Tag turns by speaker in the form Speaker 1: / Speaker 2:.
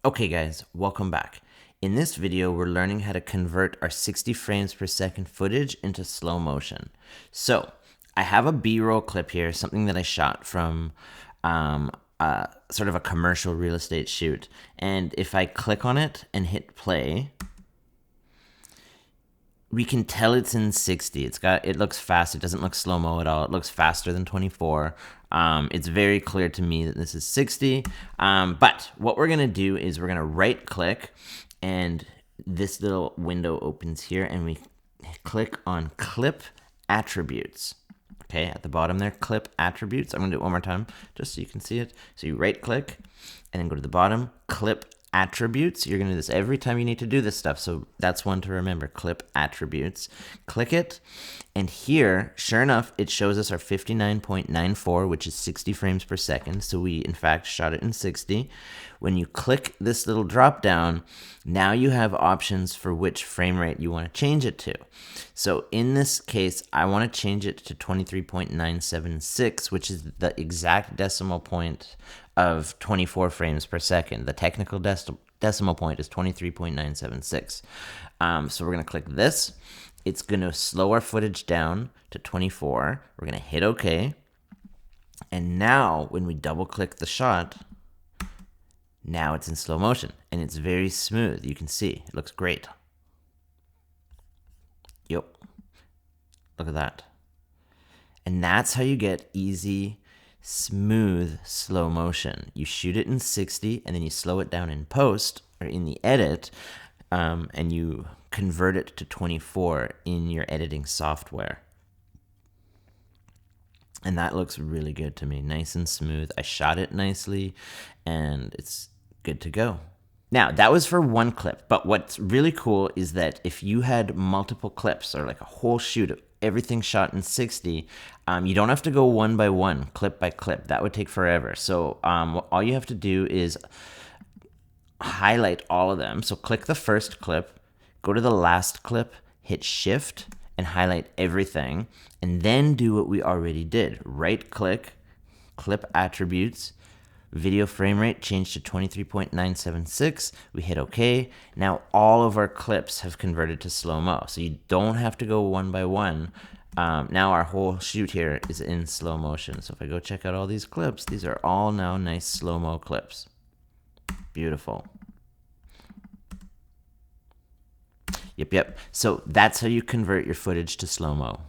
Speaker 1: Okay guys, welcome back. In this video, we're learning how to convert our 60 frames per second footage into slow motion. So I have a B-roll clip here, something that I shot from sort of a commercial real estate shoot. And if I click on it and hit play, we can tell it's in 60. It looks fast. It doesn't look slow-mo at all. It looks faster than 24. It's very clear to me that this is 60. But what we're gonna do is we're gonna right click and this little window opens here and we click on clip attributes. Okay, at the bottom there, clip attributes. I'm gonna do it one more time just so you can see it. So you right click and then go to the bottom, clip attributes. You're gonna do this every time you need to do this stuff. So that's one to remember, clip attributes. Click it, and here, sure enough, it shows us our 59.94, which is 60 frames per second. So we, in fact, shot it in 60. When you click this little drop down, now you have options for which frame rate you want to change it to. So in this case, I want to change it to 23.976, which is the exact decimal point of 24 frames per second. The technical decimal point is 23.976. So we're going to click this. It's going to slow our footage down to 24. We're going to hit OK. And now when we double click the shot, now it's in slow motion and it's very smooth. You can see it looks great. Yep. Look at that. And that's how you get easy, smooth slow motion. You shoot it in 60 and then you slow it down in post or in the edit, and you convert it to 24 in your editing software. And that looks really good to me, nice and smooth. I shot it nicely and it's good to go. Now, that was for one clip, but what's really cool is that if you had multiple clips or like a whole shoot of everything shot in 60, you don't have to go one by one, clip by clip. That would take forever. So all you have to do is highlight all of them. So click the first clip, go to the last clip, hit shift and highlight everything, and then do what we already did. Right click, clip attributes, video frame rate changed to 23.976. We hit OK. Now all of our clips have converted to slow-mo. So you don't have to go one by one. Now our whole shoot here is in slow motion. So if I go check out all these clips, these are all now nice slow-mo clips. Beautiful. Yep. So that's how you convert your footage to slow-mo.